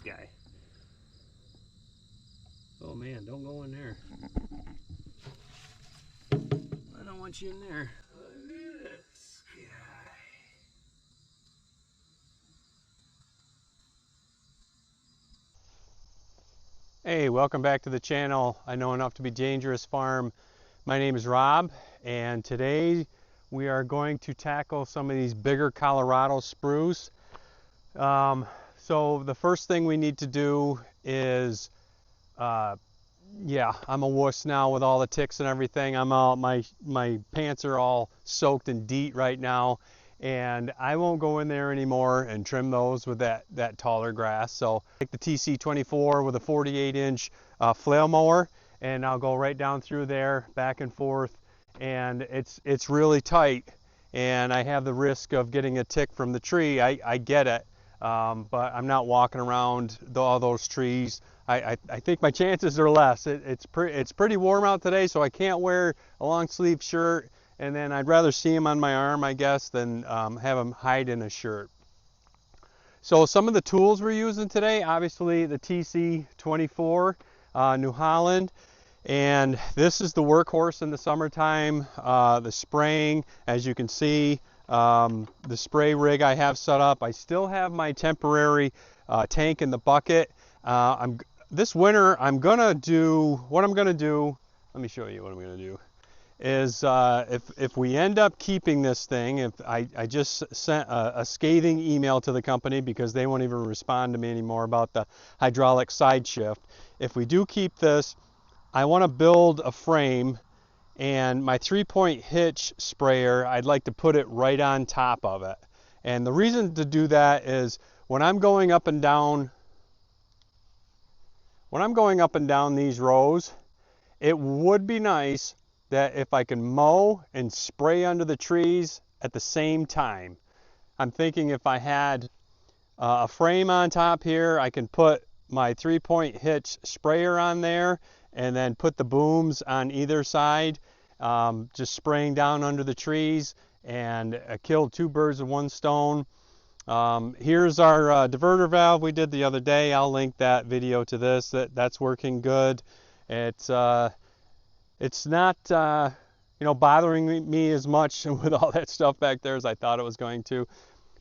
guy. Oh man, don't go in there. I don't want you in there. Look at this guy. Hey, welcome back to the channel. I Know Enough to Be Dangerous Farm. My name is Rob, and today we are going to tackle some of these bigger Colorado spruce. So the first thing we need to do is, yeah, I'm a wuss now with all the ticks and everything. I'm all, my pants are all soaked in DEET right now, and I won't go in there anymore and trim those with that taller grass. So take the TC24 with a 48-inch flail mower, and I'll go right down through there, back and forth, and it's really tight, and I have the risk of getting a tick from the tree. I get it, but I'm not walking around all those trees. I think my chances are less. It's pretty warm out today, so I can't wear a long sleeve shirt, and then I'd rather see them on my arm, I guess, than have them hide in a shirt. So some of the tools we're using today, obviously the TC24 New Holland, and this is the workhorse in the summertime. The spraying, as you can see, the spray rig I have set up. I still have my temporary tank in the bucket. This winter, what I'm gonna do, let me show you what I'm gonna do, is if we end up keeping this thing, if I just sent a scathing email to the company because they won't even respond to me anymore about the hydraulic side shift. If we do keep this, I wanna build a frame, and my 3-point hitch sprayer, I'd like to put it right on top of it. And the reason to do that is when I'm going up and down these rows, it would be nice that if I can mow and spray under the trees at the same time. I'm thinking if I had a frame on top here, I can put my 3-point hitch sprayer on there and then put the booms on either side, just spraying down under the trees, and killed 2 birds with 1 stone. Here's our diverter valve we did the other day. I'll link that video to this. That's working good. It's not bothering me as much with all that stuff back there as I thought it was going to.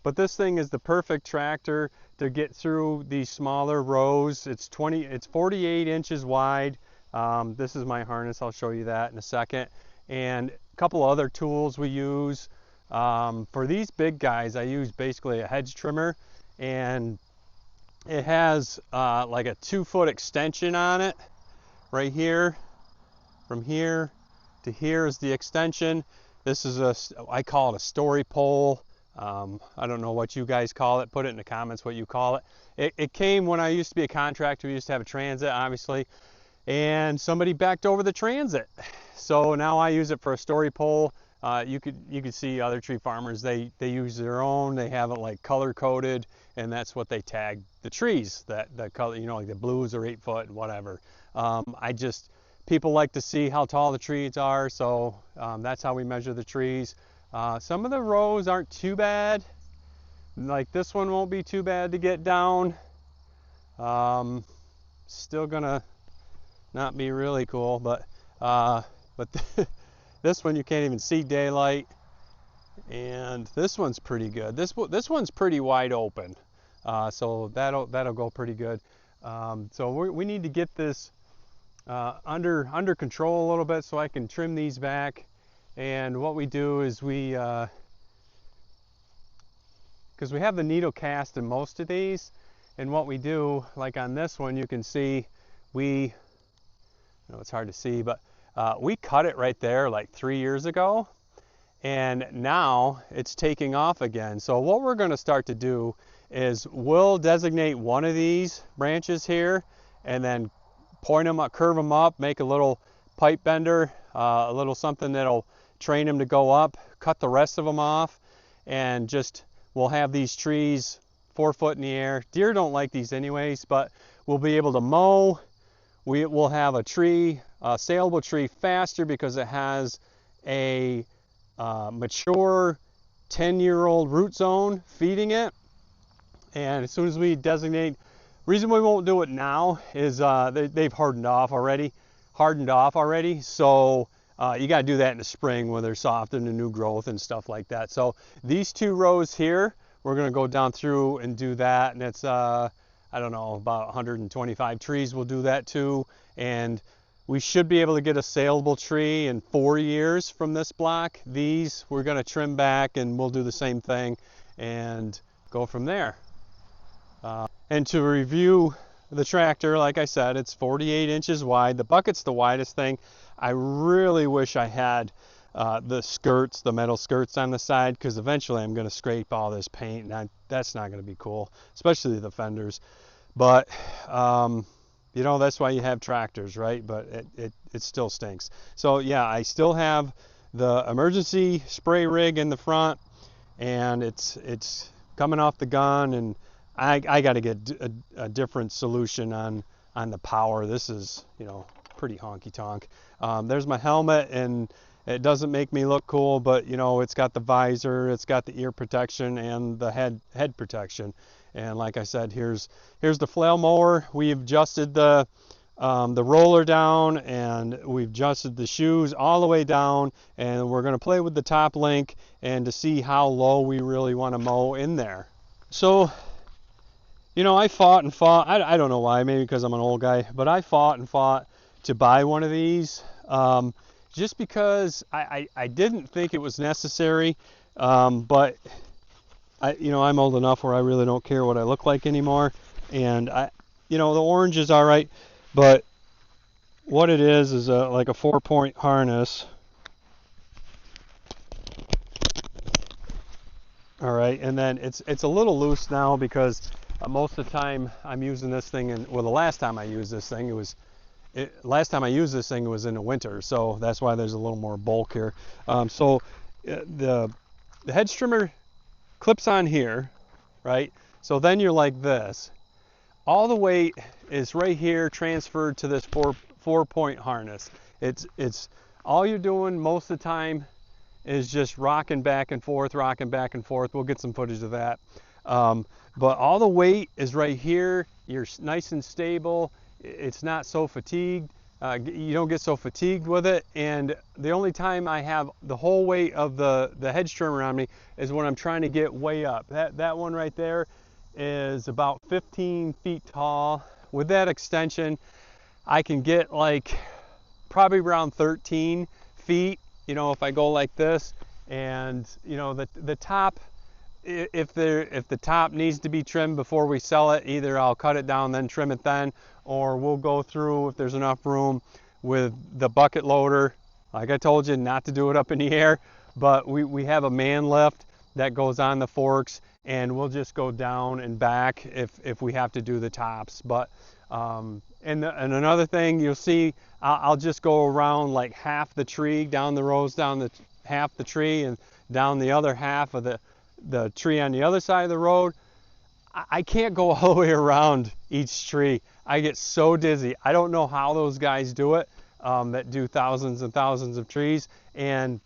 But this thing is the perfect tractor to get through these smaller rows. It's 48 inches wide. This is my harness. I'll show you that in a second. And a couple other tools we use. For these big guys, I use basically a hedge trimmer, and it has like a 2-foot extension on it right here. From here to here is the extension. This is I call it a story pole. I don't know what you guys call it. Put it in the comments what you call it. It came when I used to be a contractor. We used to have a transit, obviously, and somebody backed over the transit. So now I use it for a story pole. You could see other tree farmers, they use their own. They have it like color coded, and that's what they tag the trees, that the color, like the blues are 8 foot and whatever. People like to see how tall the trees are, so that's how we measure the trees. Some of the rows aren't too bad. Like this one won't be too bad to get down. Still gonna not be really cool, but this one you can't even see daylight, and this one's pretty good. This one's pretty wide open, so that'll go pretty good. So we need to get this under control a little bit so I can trim these back. And what we do is because we have the needle cast in most of these, and what we do, like on this one, you can see it's hard to see, but we cut it right there like 3 years ago, and now it's taking off again. So what we're going to start to do is we'll designate one of these branches here, and then point them up, curve them up, make a little pipe bender, a little something that'll train them to go up, cut the rest of them off, and just we'll have these trees 4 foot in the air. Deer don't like these anyways, but we'll be able to mow. We will have a saleable tree faster because it has a mature 10-year-old root zone feeding it. And as soon as we designate Reason we won't do it now is they've hardened off already. So you got to do that in the spring when they're soft and the new growth and stuff like that. So these 2 rows here, we're going to go down through and do that, and it's I don't know, about 125 trees we'll do that too. And we should be able to get a saleable tree in 4 years from this block. These we're going to trim back, and we'll do the same thing and go from there. And to review the tractor, like I said, it's 48 inches wide. The bucket's the widest thing. I really wish I had the skirts, the metal skirts on the side, because eventually I'm going to scrape all this paint, and that's not going to be cool, especially the fenders. But you know, that's why you have tractors, right? But it still stinks. So yeah, I still have the emergency spray rig in the front, and it's coming off the gun, and I got to get a different solution on the power. This is, you know, pretty honky tonk. There's my helmet, and it doesn't make me look cool, but you know, it's got the visor, it's got the ear protection, and the head protection. And like I said, here's the flail mower. We've adjusted the roller down, and we've adjusted the shoes all the way down, and we're going to play with the top link and to see how low we really want to mow in there. So, you know, I fought and fought. I don't know why, maybe because I'm an old guy, but I fought and fought to buy one of these, just because I didn't think it was necessary, but you know, I'm old enough where I really don't care what I look like anymore. And you know, the orange is all right, but what it is like a 4-point harness. All right, and then it's a little loose now because most of the time I'm using this thing, and well, the last time I used this thing, it was in the winter, so that's why there's a little more bulk here. So the hedge trimmer clips on here, right? So then you're like this. All the weight is right here transferred to this four-point harness. It's all you're doing most of the time is just rocking back and forth. We'll get some footage of that. But all the weight is right here. You're nice and stable. It's not so fatigued. You don't get so fatigued with it. And the only time I have the whole weight of the hedge trimmer on me is when I'm trying to get way up. That one right there is about 15 feet tall. With that extension, I can get like probably around 13 feet, you know, if I go like this. And you know, the top, if the top needs to be trimmed before we sell it, either I'll cut it down then trim it then, or we'll go through, if there's enough room, with the bucket loader. Like I told you, not to do it up in the air, but we have a man lift that goes on the forks, and we'll just go down and back if we have to do the tops. But and another thing you'll see, I'll just go around like half the tree, down the rows, down half the tree, and down the other half of the tree on the other side of the road. I can't go all the way around each tree. I get so dizzy. I don't know how those guys do it, that do thousands and thousands of trees. And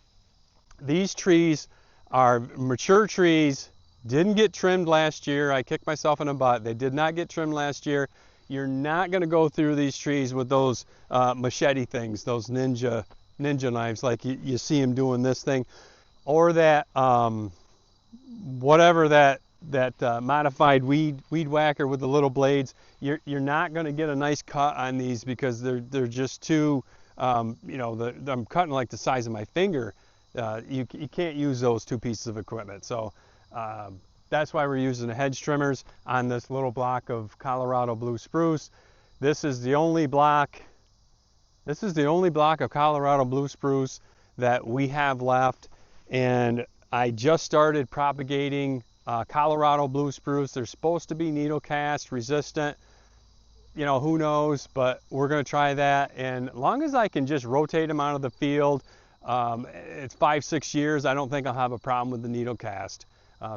these trees are mature trees, didn't get trimmed last year. I kicked myself in the butt. They did not get trimmed last year. You're not going to go through these trees with those machete things, those ninja knives, like you see them doing this thing, or that whatever that modified weed whacker with the little blades. You're not going to get a nice cut on these because they're just too, you know, I'm cutting like the size of my finger. You can't use those two pieces of equipment. So that's why we're using the hedge trimmers on this little block of Colorado blue spruce. This is the only block of Colorado blue spruce that we have left, and I just started propagating Colorado blue spruce. They're supposed to be needle cast resistant. You know, who knows, but we're going to try that. And as long as I can just rotate them out of the field, it's 5-6 years, I don't think I'll have a problem with the needle cast.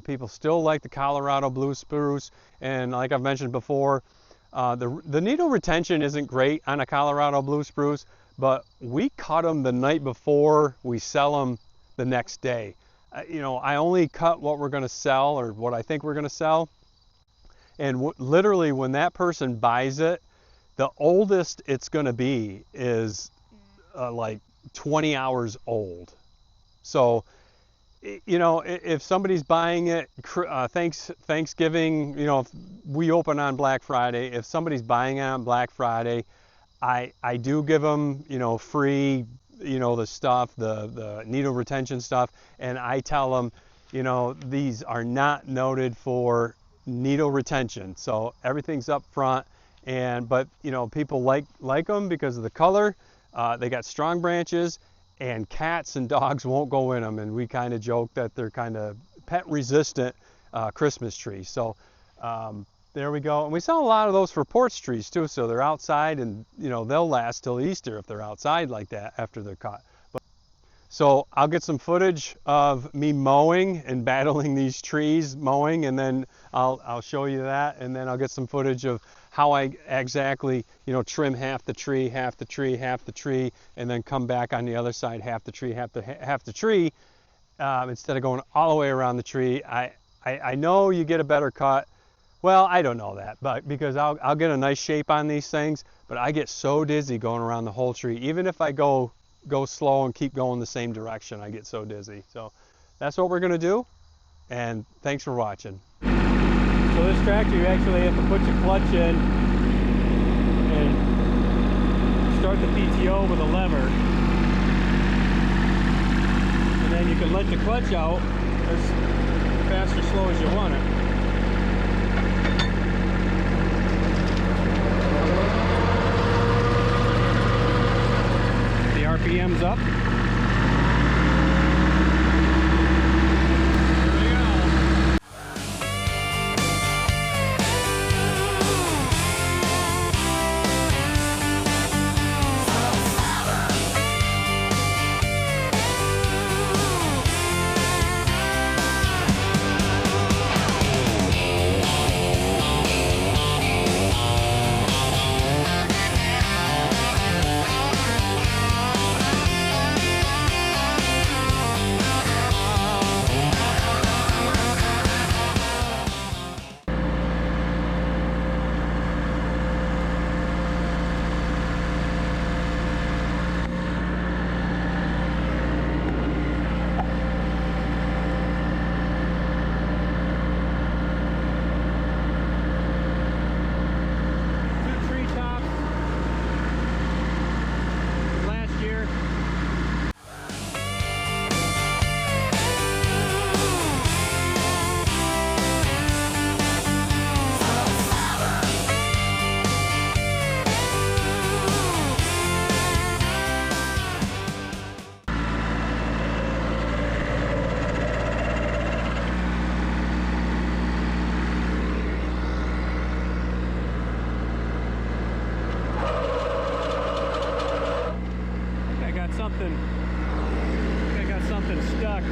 People still like the Colorado blue spruce, and like I've mentioned before, the needle retention isn't great on a Colorado blue spruce, but we cut them the night before we sell them the next day. You know, I only cut what we're going to sell, or what I think we're going to sell, And literally when that person buys it, the oldest it's going to be is like 20 hours old. So, you know, if somebody's buying it, Thanksgiving, you know, if we open on Black Friday, if somebody's buying it on Black Friday, I do give them, you know, free, you know, the stuff, the needle retention stuff, and I tell them, you know, these are not noted for needle retention, so everything's up front. But you know, people like them because of the color. They got strong branches, and cats and dogs won't go in them, and we kind of joke that they're kind of pet resistant Christmas trees. So there we go. And we sell a lot of those for porch trees too, so they're outside, and you know, they'll last till Easter if they're outside like that after they're cut. So I'll get some footage of me mowing and battling these trees, mowing, and then I'll show you that, and then I'll get some footage of how I exactly, you know, trim half the tree, half the tree, half the tree, and then come back on the other side, half the tree, half the tree, instead of going all the way around the tree. I know you get a better cut. Well, I don't know that, but because I'll get a nice shape on these things, but I get so dizzy going around the whole tree. Even if I go slow and keep going the same direction, I get so dizzy. So that's what we're gonna do, and thanks for watching. So this tractor, you actually have to put your clutch in and start the PTO with a lever, and then you can let the clutch out as fast or slow as you want it. RPM's up. I got something stuck.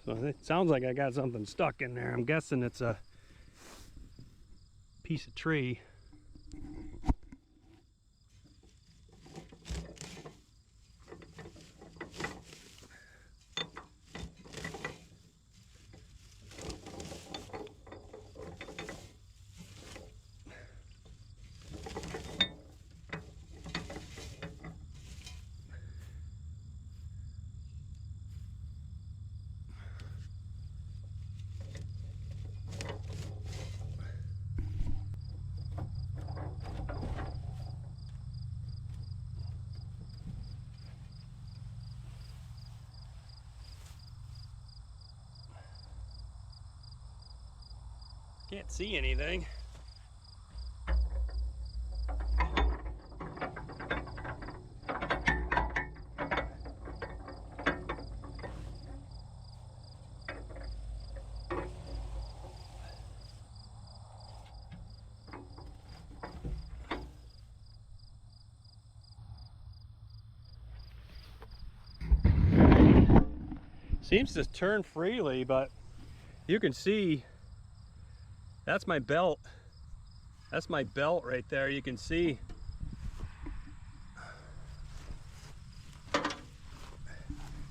So it sounds like I got something stuck in there. I'm guessing it's a piece of tree. Can't see anything. Seems to turn freely, but you can see that's my belt. That's my belt right there. You can see.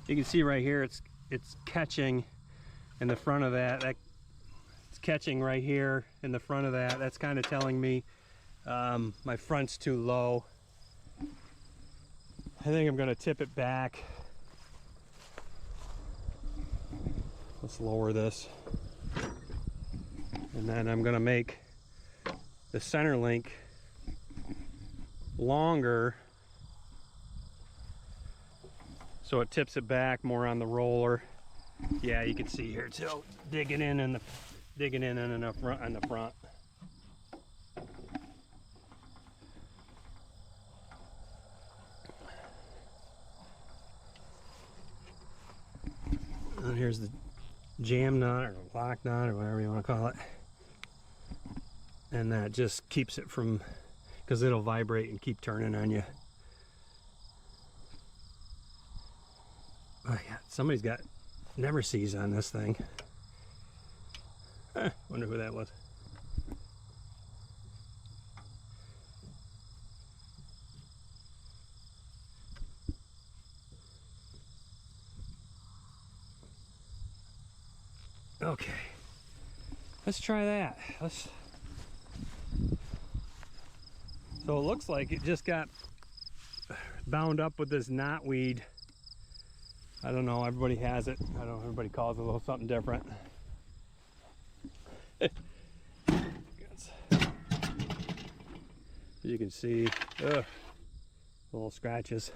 You can see right here it's catching in the front of that. It's catching right here in the front of that. That's kind of telling me my front's too low. I think I'm gonna tip it back. Let's lower this. And then I'm gonna make the center link longer so it tips it back more on the roller. Yeah, you can see here too, digging in the front on the front. And here's the jam nut or lock nut or whatever you want to call it. And that just keeps it from, because it'll vibrate and keep turning on you. Oh yeah, somebody's got never sees on this thing. Wonder who that was. Okay, let's try that. So it looks like it just got bound up with this knotweed. I don't know, everybody has it. I don't know, everybody calls it a little something different. You can see, little scratches.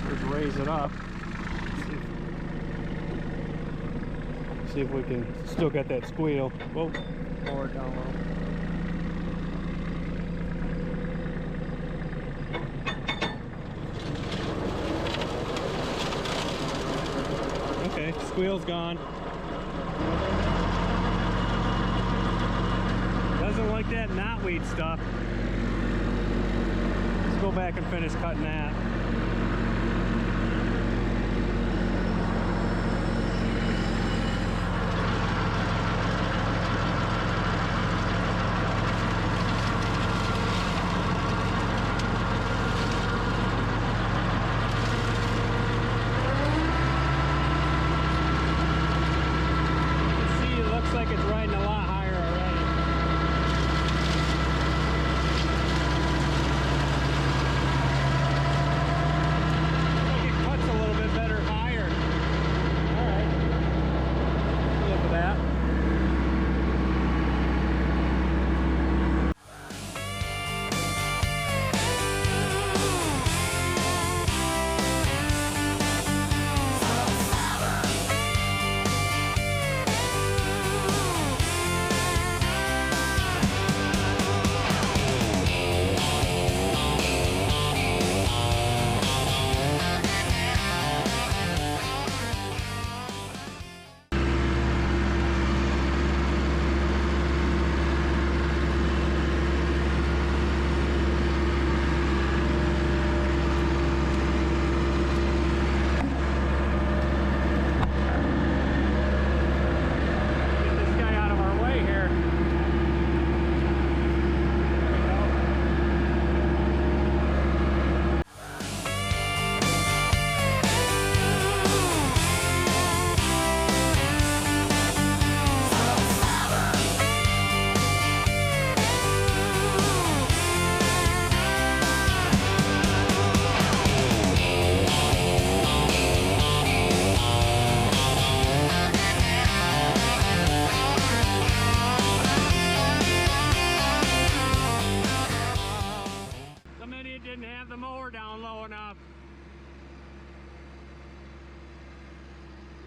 Let's raise it up. See if we can still get that squeal. Whoa, lower it down a little. Okay, squeal's gone. Doesn't like that knotweed stuff. Let's go back and finish cutting that.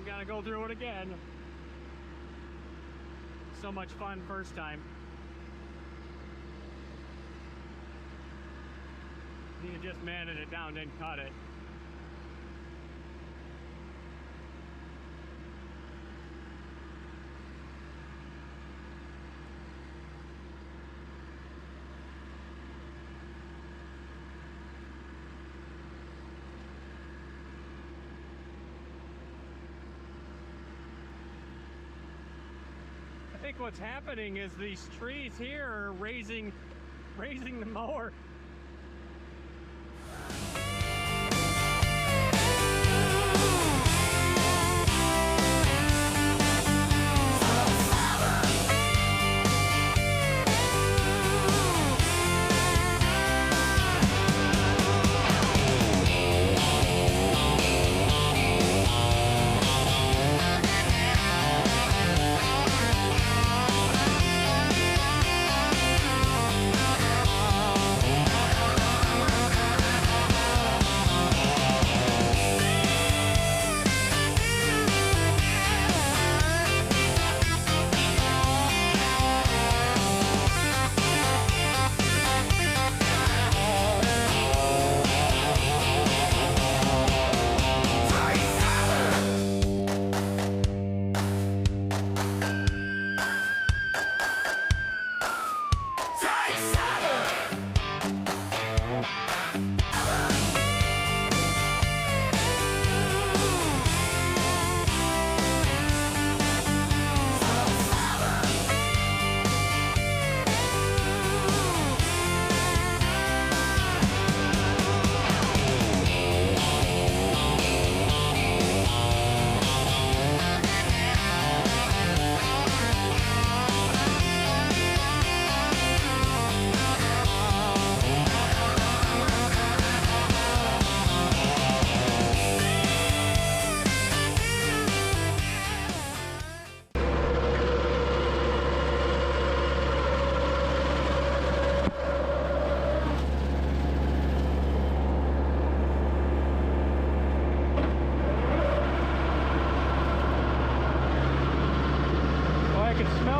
Gotta go through it again. So much fun first time. You just manted it down, didn't cut it. think what's happening is these trees here are raising the mower.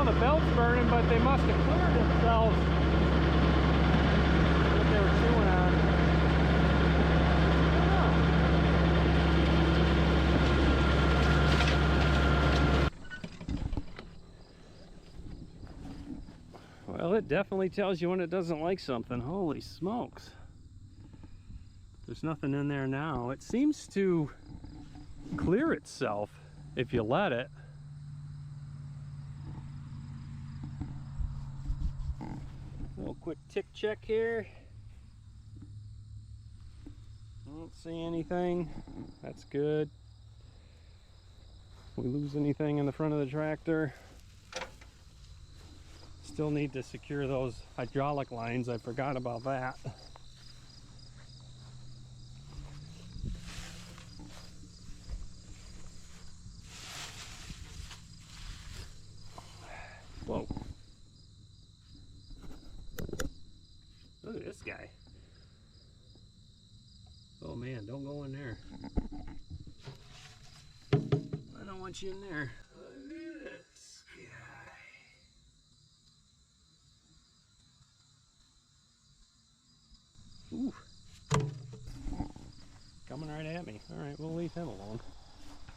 The belt's burning, but they must have cleared themselves. What they were chewing on. Well, it definitely tells you when it doesn't like something. Holy smokes. There's nothing in there now. It seems to clear itself if you let it. Little quick tick check here. Don't see anything. That's good. We lose anything in the front of the tractor. Still need to secure those hydraulic lines. I forgot about that. Whoa. Look at this guy. Oh man, don't go in there. I don't want you in there. Look at this guy. Ooh. Coming right at me. Alright, we'll leave him alone.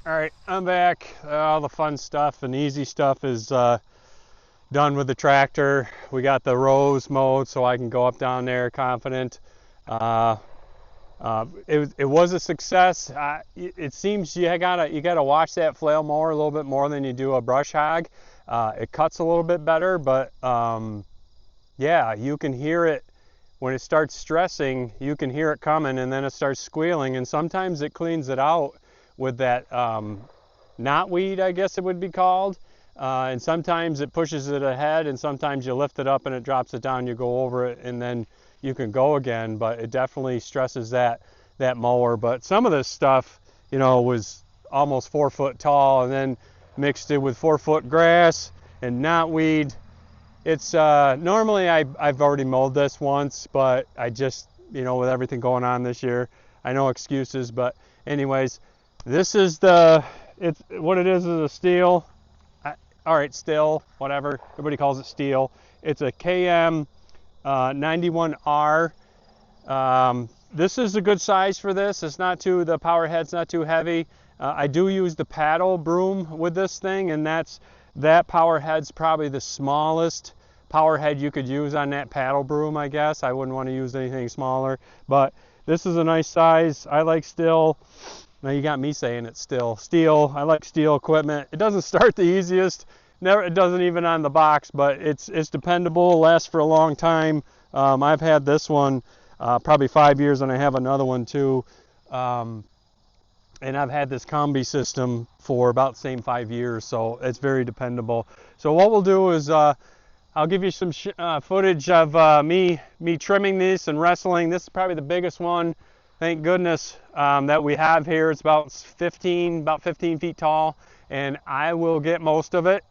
Alright, I'm back. All the fun stuff and easy stuff is done with the tractor. We got the rows mowed so I can go up down there confident. It was a success. It seems you gotta watch that flail mower a little bit more than you do a brush hog. It cuts a little bit better, but yeah, you can hear it when it starts stressing. You can hear it coming, and then it starts squealing. And sometimes it cleans it out with that knotweed, I guess it would be called. And sometimes it pushes it ahead, and sometimes you lift it up and it drops it down. You go over it, and then you can go again. But it definitely stresses that mower. But some of this stuff, you know, was almost 4 foot tall, and then mixed it with 4 foot grass and knotweed. It's normally I've already mowed this once, but I just, you know, with everything going on this year, I know excuses. But anyways, this is what it is a steel. All right, still, whatever, everybody calls it steel. It's a KM 91R. This is a good size for this. It's not the power head's not too heavy. I do use the paddle broom with this thing, and that power head's probably the smallest power head you could use on that paddle broom, I guess. I wouldn't want to use anything smaller, but this is a nice size. I like steel. Now you got me saying it's still steel. I like steel equipment. It doesn't start the easiest. never, it doesn't even on the box, but it's dependable, lasts for a long time. I've had this one probably 5 years, and I have another one too. And I've had this combi system for about the same 5 years, so it's very dependable. So what we'll do is I'll give you some footage of me trimming this and wrestling. This is probably the biggest one, thank goodness, that we have here. It's about 15 feet tall, and I will get most of it.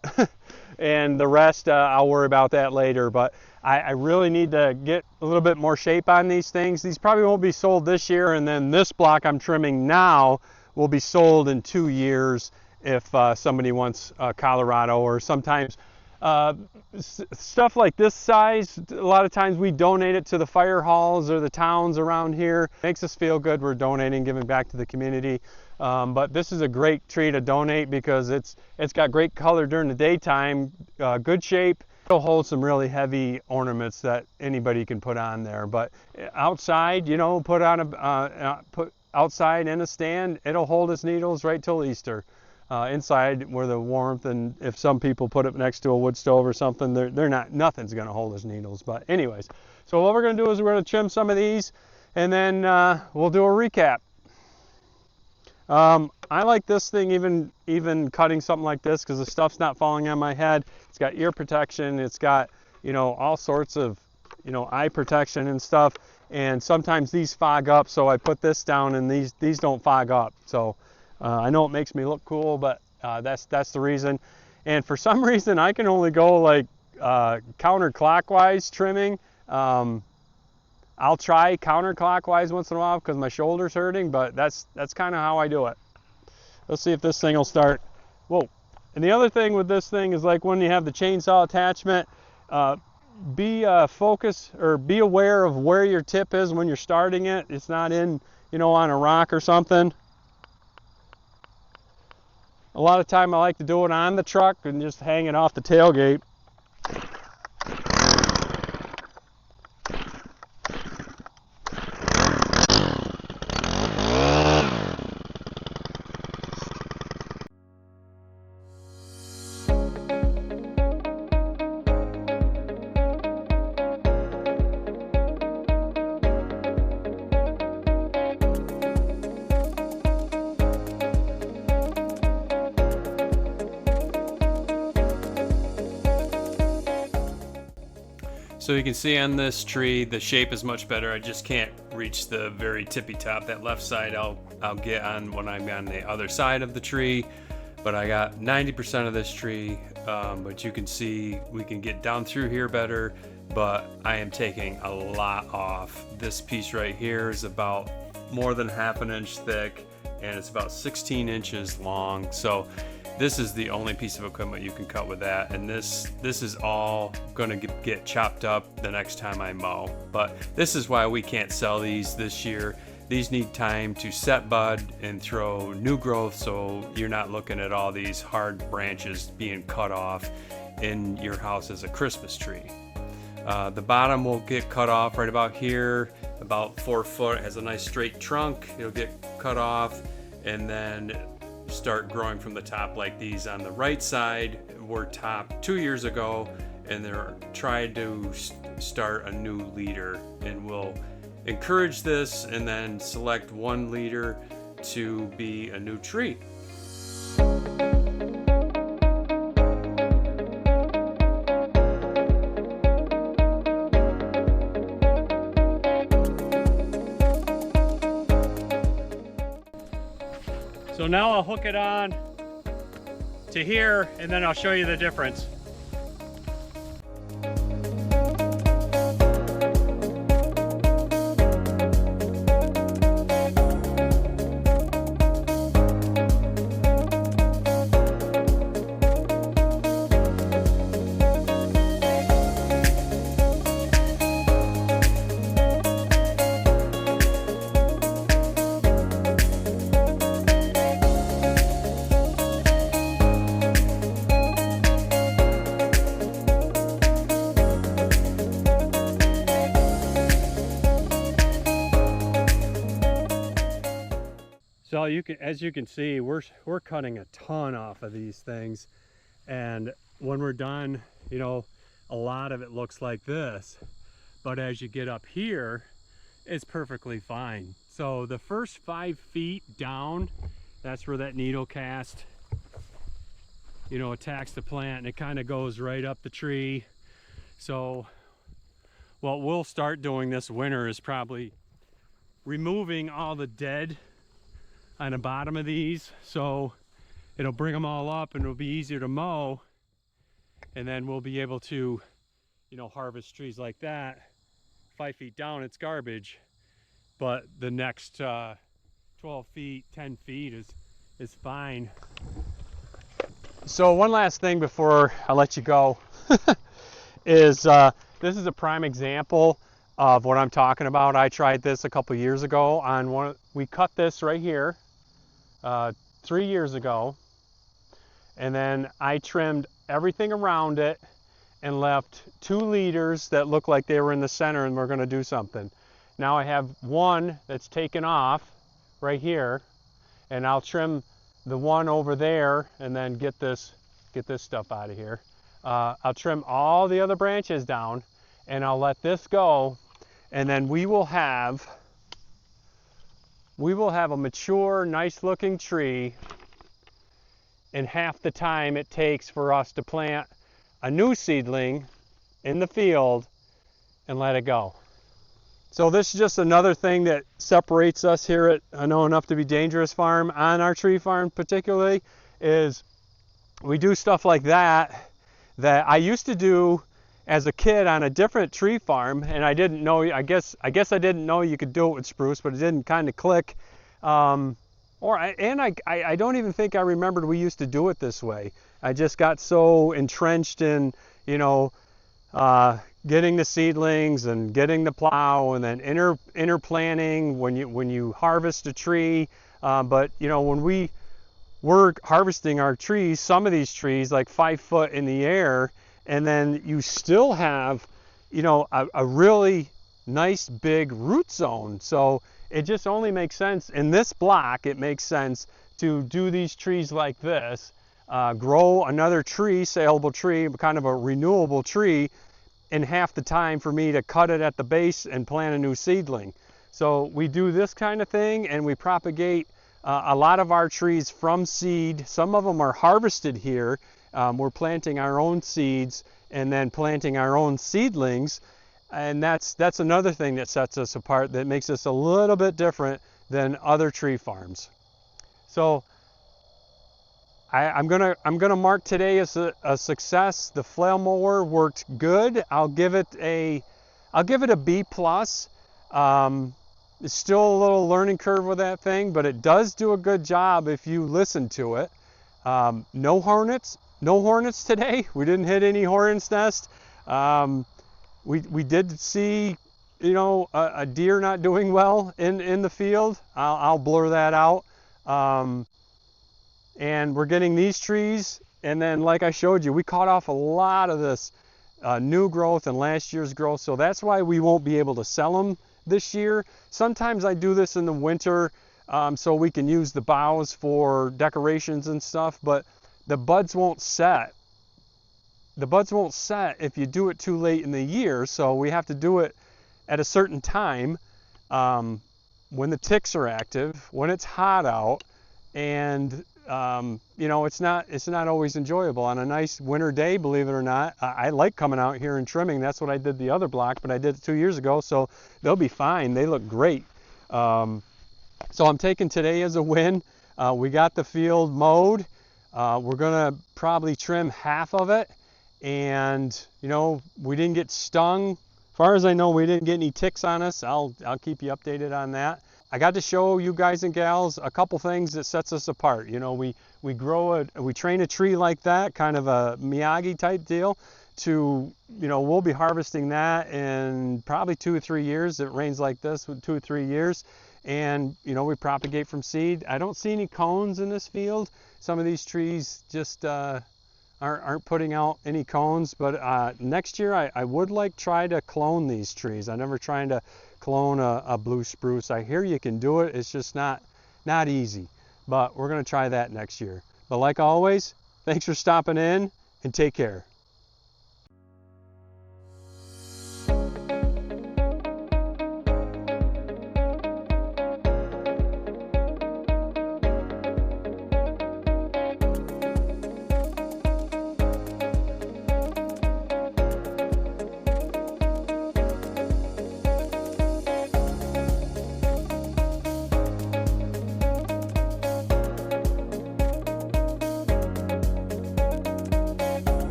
And the rest, I'll worry about that later. But I really need to get a little bit more shape on these things. These probably won't be sold this year, and then this block I'm trimming now will be sold in 2 years if somebody wants Colorado, or sometimes stuff like this size. A lot of times we donate it to the fire halls or the towns around here. Makes us feel good. We're donating, giving back to the community. But this is a great tree to donate because it's got great color during the daytime, good shape. It'll hold some really heavy ornaments that anybody can put on there. But outside, you know, put outside in a stand, it'll hold its needles right till Easter. Inside where the warmth, and if some people put it next to a wood stove or something, nothing's going to hold its needles. But anyways, so what we're going to do is we're going to trim some of these, and then we'll do a recap. I like this thing even cutting something like this because the stuff's not falling on my head. It's got ear protection. It's got, you know, all sorts of, you know, eye protection and stuff. And sometimes these fog up, so I put this down, and these don't fog up. So I know it makes me look cool, but that's the reason. And for some reason, I can only go like counterclockwise trimming. I'll try counterclockwise once in a while because my shoulder's hurting, but that's kind of how I do it. Let's see if this thing will start. Whoa. And the other thing with this thing is, like, when you have the chainsaw attachment, be focused, or be aware of where your tip is when you're starting it. It's not in, you know, on a rock or something. A lot of time I like to do it on the truck and just hang it off the tailgate. So you can see on this tree, the shape is much better. I just can't reach the very tippy top. That left side I'll get on when I'm on the other side of the tree. But I got 90% of this tree. But you can see we can get down through here better. But I am taking a lot off. This piece right here is about more than ½ an inch thick, and it's about 16 inches long. So this is the only piece of equipment you can cut with that, and this is all gonna get chopped up the next time I mow. But this is why we can't sell these this year. These need time to set bud and throw new growth, so you're not looking at all these hard branches being cut off in your house as a Christmas tree. The bottom will get cut off right about here, about 4 foot. It has a nice straight trunk. It'll get cut off, and then start growing from the top like these. On the right side were topped 2 years ago, and they're trying to start a new leader, and we'll encourage this and then select one leader to be a new tree. So now I'll hook it on to here, and then I'll show you the difference. So as you can see, we're cutting a ton off of these things, and when we're done, you know, a lot of it looks like this. But as you get up here, it's perfectly fine. So the first 5 feet down, that's where that needle cast, you know, attacks the plant, and it kind of goes right up the tree. So what we'll start doing this winter is probably removing all the dead on the bottom of these, so it'll bring them all up and it'll be easier to mow, and then we'll be able to, you know, harvest trees like that. 5 feet down, it's garbage, but the next 12 feet, 10 feet is fine. So one last thing before I let you go is this is a prime example of what I'm talking about. I tried this a couple years ago on one. We cut this right here 3 years ago, and then I trimmed everything around it and left 2 leaders that look like they were in the center and we're going to do something. Now I have one that's taken off right here, and I'll trim the one over there and then get this stuff out of here. I'll trim all the other branches down and I'll let this go, and then we will have a mature, nice looking tree in half the time it takes for us to plant a new seedling in the field and let it go. So this is just another thing that separates us here at I Know Enough to Be Dangerous Farm, on our tree farm particularly, is we do stuff like that I used to do as a kid on a different tree farm, and I didn't know, I guess I didn't know you could do it with spruce, but it didn't kind of click. I don't even think I remembered we used to do it this way. I just got so entrenched in, you know, getting the seedlings and getting the plow and then interplanting when you harvest a tree. But you know, when we were harvesting our trees, some of these trees like 5 foot in the air, and then you still have, you know, a really nice big root zone. So it just only makes sense in this block. It makes sense to do these trees like this, grow another tree, saleable tree, kind of a renewable tree, in half the time for me to cut it at the base and plant a new seedling. So we do this kind of thing, and we propagate a lot of our trees from seed. Some of them are harvested here. We're planting our own seeds and then planting our own seedlings, and that's another thing that sets us apart, that makes us a little bit different than other tree farms. So I'm gonna mark today as a success. The flail mower worked good. I'll give it a B plus. It's still a little learning curve with that thing, but it does do a good job if you listen to it. No hornets today. We didn't hit any hornet's nest. We did see, you know, a deer not doing well in the field. I'll blur that out. And we're getting these trees, and then like I showed you, we caught off a lot of this new growth and last year's growth, so that's why we won't be able to sell them this year. Sometimes I do this in the winter so we can use the boughs for decorations and stuff, but the buds won't set. The buds won't set if you do it too late in the year, so we have to do it at a certain time when the ticks are active, when it's hot out, and you know, it's not always enjoyable on a nice winter day, believe it or not. I like coming out here and trimming. That's what I did the other block, but I did it 2 years ago, so they'll be fine. They look great. So I'm taking today as a win. We got the field mowed. We're gonna probably trim half of it, and you know, we didn't get stung. As far as I know, we didn't get any ticks on us. I'll keep you updated on that. I got to show you guys and gals a couple things that sets us apart. You know, we train a tree like that, kind of a Miyagi type deal, to, you know, we'll be harvesting that in probably 2 or 3 years. It rains like this with 2 or 3 years, and you know, we propagate from seed. I don't see any cones in this field. Some of these trees just aren't putting out any cones, but next year I would like try to clone these trees. I never tried to clone a blue spruce. I hear you can do it. It's just not easy, but we're going to try that next year. But like always, thanks for stopping in, and take care.